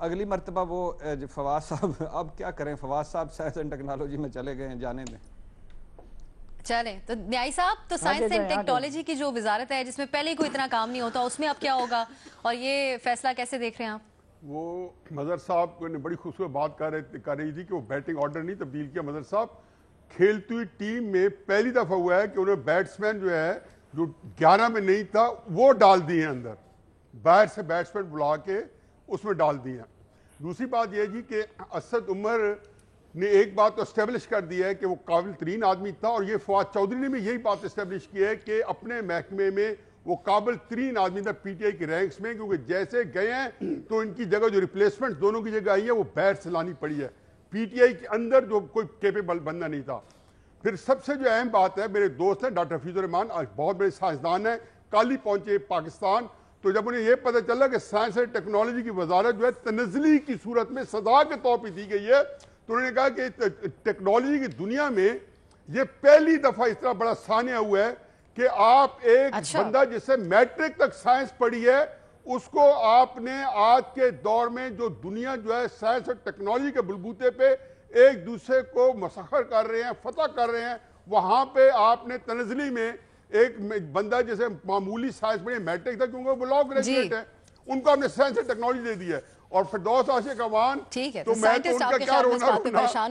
اگلی مرتبہ وہ فواز صاحب اب کیا کریں، فواز صاحب سائنس اینڈ ٹیکنالوجی میں چلے گئے ہیں، جانے دیں. چلیں تو نیائی صاحب، تو سائنس اینڈ ٹیکنالوجی کی جو وزارت ہے جس میں پہلے کوئی اتنا کام نہیں ہوتا، اس میں اب کیا ہوگا اور یہ فیصلہ کیسے دیکھ رہے ہیں آپ؟ وہ مظہر صاحب نے بڑی خوبصورت بات کر رہی تھی کہ وہ بیٹنگ آرڈر نہیں تبدیل کیا. مظہر صاحب کھیلتی ہوئی ٹیم میں پہلی دفعہ ہوا ہے کہ انہوں نے بیٹسمین جو ہے جو 11 میں نہیں تھا وہ ڈال دیے ہیں اندر، باہر سے بیٹسمین بلا کے اس میں ڈال دیے ہیں. دوسری بات یہ جی کہ اسد عمر نے ایک بات تو اسٹیبلش کر دی ہے کہ وہ قابل ترین آدمی تھا، اور یہ فواد چودھری نے بھی یہی بات اسٹیبلش کی ہے کہ اپنے محکمے میں وہ قابل ترین آدمی تھا پی ٹی آئی کی رینکس میں، کیونکہ جیسے گئے ہیں تو ان کی جگہ جو ریپلیسمنٹ دونوں کی جگہ آئی ہے وہ باہر سے لانی پڑی ہے. پی ٹی آئی کے اندر جو کوئی کیپیبل بندہ نہیں تھا. پھر سب سے جو اہم بات ہے، میرے دوست ہیں ڈاکٹر حفیظ الرحمان، بہت بڑے سائنسدان ہیں، کل ہی پہنچے پاکستان. تو جب انہیں یہ پتہ چلا کہ سائنس اینڈ ٹیکنالوجی کی وزارت جو ہے تنزلی کی صورت میں سزا کے طور پہ دی گئی ہے، تو انہوں نے کہا کہ ٹیکنالوجی کی دنیا میں یہ پہلی دفعہ اس طرح بڑا سانحہ ہوا ہے کہ آپ ایک بندہ جس سے میٹرک تک سائنس پڑھی ہے اس کو آپ نے آج کے دور میں جو دنیا جو ہے سائنس اور ٹیکنالوجی کے بلبوتے پہ ایک دوسرے کو مسخر کر رہے ہیں، فتح کر رہے ہیں، وہاں پہ آپ نے تنزلی میں ایک بندہ جیسے معمولی سائنس پڑھی میٹرک تھا کیونکہ وہ لا گریجویٹ ہے، ان کو آپ نے سائنس اور ٹیکنالوجی دے دی ہے. اور فردوس عاشق اعوان تو میں تو ان کا کیا رونا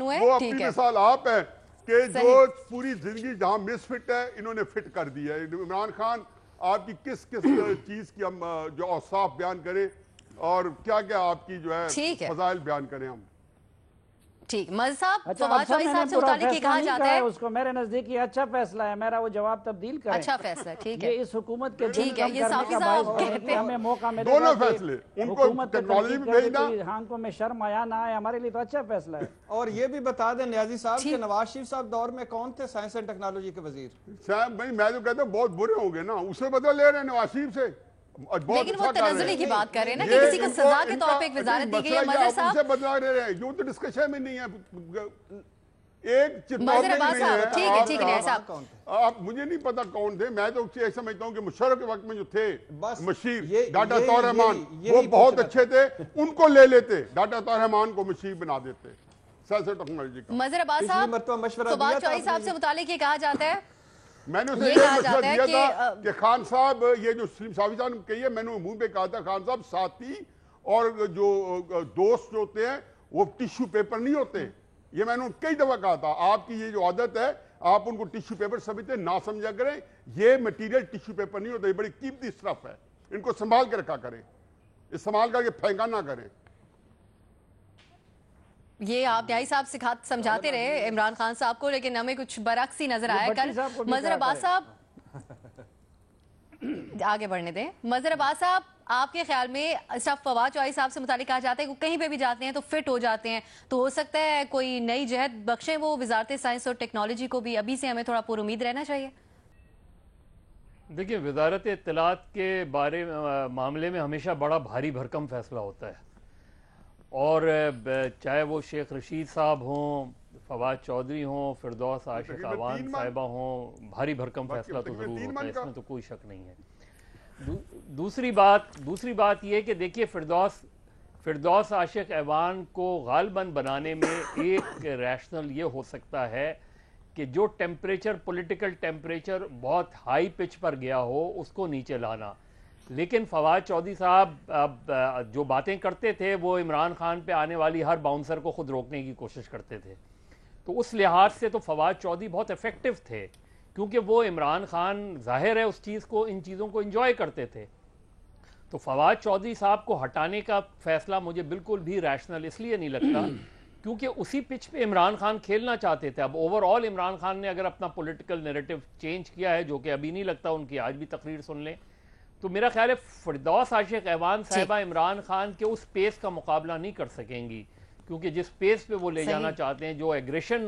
وہ اپنی مثال آپ ہیں کہ جو پوری زندگی جہاں مس فٹ ہے انہوں نے فٹ کر دی ہے. عمران خان آپ کی کس چیز کی ہم جو اوصاف بیان کریں اور کیا کیا آپ کی جو ہے فضائل بیان کریں ہم؟ ٹھیک مظہر صاحب، فواد چودھری صاحب سے متعلق یہ کہا جاتا ہے اس کو میرے نزدیک یہ اچھا فیصلہ ہے، میرا وہ جواب تبدیل کریں. اچھا فیصلہ، ٹھیک ہے. یہ اس حکومت کے ٹھیک ہے، یہ صافی صاحب کہتے ہیں ہمیں موقع ملے دونوں فیصلے ان کو ٹیکنالوجی میں بھیجنا، آنکھوں میں شرم آیا نہ آئے، ہمارے لیے تو اچھا فیصلہ ہے. اور یہ بھی بتا دیں نیازی صاحب کہ نواز شریف صاحب دور میں کون تھے سائنس اینڈ ٹیکنالوجی کے وزیر؟ صاحب بھائی میں تو کہتا ہوں بہت برے ہوں گے نا، اسے بدل لے رہے ہیں نواز شریف سے. لیکن وہ تنزلی کی بات کر رہے ہیں نا کہ کسی کو سزا کے طور پہ ایک وزارت دی گئی ہے. مظہر صاحب سے بدلا رہے ہیں، یہ تو ڈسکشن میں نہیں ہے. ایک مظہر عباس صاحب ٹھیک ہے ٹھیک ہے صاحب، آپ مجھے نہیں پتا کون تھے، میں تو یہ سمجھتا ہوں کہ مشرف کے وقت میں جو تھے مشیر ڈاکٹر طاہر رحمان وہ بہت اچھے تھے، ان کو لے لیتے، ڈاکٹر طاہر رحمان کو مشیر بنا دیتے سائنس اور ٹیکنالوجی کا. مظہر عباس صاحب، فواد چودھری صاحب سے متعلق یہ کہا جاتا ہے، میں نے اسے یہ مشورہ دیا تھا کہ خان صاحب یہ جو سلیم صافی صاحب نے کہی ہے، میں نے منہ پہ کہا تھا خان صاحب ساتھی اور جو دوست جو ہوتے ہیں وہ ٹیشو پیپر نہیں ہوتے. یہ میں نے کئی دفعہ کہا تھا، آپ کی یہ جو عادت ہے آپ ان کو ٹیشو پیپر سمجھتے نہ سمجھا کریں، یہ مٹیریل ٹیشو پیپر نہیں ہوتا، یہ بڑی قیمتی اسٹف ہے، ان کو سنبھال کے رکھا کریں، استعمال کر کے پھینکا نہ کریں. یہ آپ نیائی صاحب سمجھاتے رہے عمران خان صاحب کو، لیکن ہمیں کچھ برعکس ہی نظر آیا کل. مظہر عباس صاحب آگے بڑھنے دیں. مظہر عباس صاحب، آپ کے خیال میں صرف فواد چودھری صاحب سے متعلق کہا جاتا ہے کہ کہیں پہ بھی جاتے ہیں تو فٹ ہو جاتے ہیں، تو ہو سکتا ہے کوئی نئی جہت بخشیں وہ وزارت سائنس اور ٹیکنالوجی کو بھی، ابھی سے ہمیں تھوڑا پر امید رہنا چاہیے؟ دیکھیں وزارت اطلاعات کے معاملے میں ہمیشہ بڑا بھاری بھرکم فیصلہ ہوتا ہے، اور چاہے وہ شیخ رشید صاحب ہوں، فواد چودھری ہوں، فردوس عاشق اعوان صاحبہ ہوں، بھاری بھرکم فیصلہ تو ضرور ہوتا ہے، اس میں تو کوئی شک نہیں ہے. دوسری بات یہ کہ دیکھیے فردوس عاشق اعوان کو غالباً بنانے میں ایک ریشنل یہ ہو سکتا ہے کہ جو پولیٹیکل ٹیمپریچر بہت ہائی پچ پر گیا ہو اس کو نیچے لانا. لیکن فواد چودھری صاحب جو باتیں کرتے تھے وہ عمران خان پہ آنے والی ہر باؤنسر کو خود روکنے کی کوشش کرتے تھے، تو اس لحاظ سے تو فواد چودھری بہت ایفیکٹو تھے، کیونکہ وہ عمران خان ظاہر ہے اس چیز کو، ان چیزوں کو انجوائے کرتے تھے. تو فواد چودھری صاحب کو ہٹانے کا فیصلہ مجھے بالکل بھی ریشنل اس لیے نہیں لگتا کیونکہ اسی پچ پہ عمران خان کھیلنا چاہتے تھے. اب اوور آل عمران خان نے اگر اپنا پولیٹیکل نیریٹو چینج کیا ہے، جو کہ ابھی نہیں لگتا، ان کی آج بھی تقریر سن لیں، تو میرا خیال ہے فردوس عاشق اعوان صاحبہ عمران خان کے اس پیس کا مقابلہ نہیں کر سکیں گی، کیونکہ جس پیس پہ وہ لے جانا چاہتے ہیں، جو ایگریشن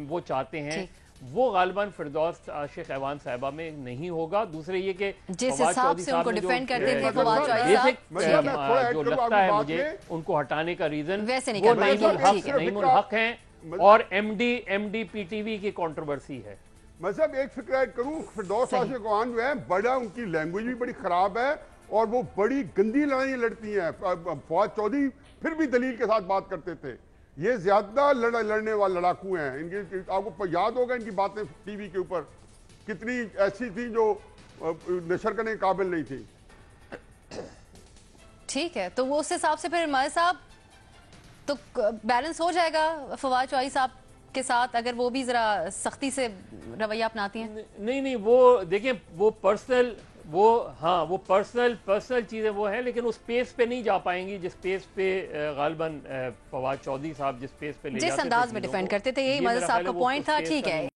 وہ چاہتے ہیں، وہ غالباً فردوس عاشق اعوان صاحبہ میں نہیں ہوگا. دوسرے یہ کہ جس حساب سے ان کو ڈیفینڈ کرتے تھے فواد چودھری صاحب، جو لگتا ہے مجھے ان کو ہٹانے کا ریزن وہ نعیم الحق ہیں اور M D P T V کی کنٹروورسی ہے. میں صاحب ایک فکر ایڈ کروں، فردوس عاشق اعوان جو ہے بڑا، ان کی لینگویج بھی بڑی خراب ہے اور وہ بڑی گندی لڑائیاں لڑتی ہیں. فواد چودھری پھر بھی دلیل کے ساتھ بات کرتے تھے. یہ زیادہ لڑنے والے لڑاکو ہیں. ان کی آپ کو یاد ہوگا ان کی باتیں ٹی وی کے اوپر کتنی ایسی تھیں جو نشر کرنے کے قابل نہیں تھی. ٹھیک ہے, تو وہ اس حساب سے پھر ماہر صاحب تو بیلنس ہو جائے گا فواد چودھری صاحب کے ساتھ اگر وہ بھی ذرا سختی سے رویہ اپناتی ہیں. نہیں وہ دیکھیں وہ پرسنل وہ پرسنل چیزیں وہ ہیں, لیکن اس پیس پہ نہیں جا پائیں گی جس پیس پہ غالباً فواد چودھری صاحب جس پیس پہ لے جاتے تھے, جس انداز میں ڈیفینڈ کرتے تھے. یہی مدر صاحب کا پوائنٹ تھا. ٹھیک ہے.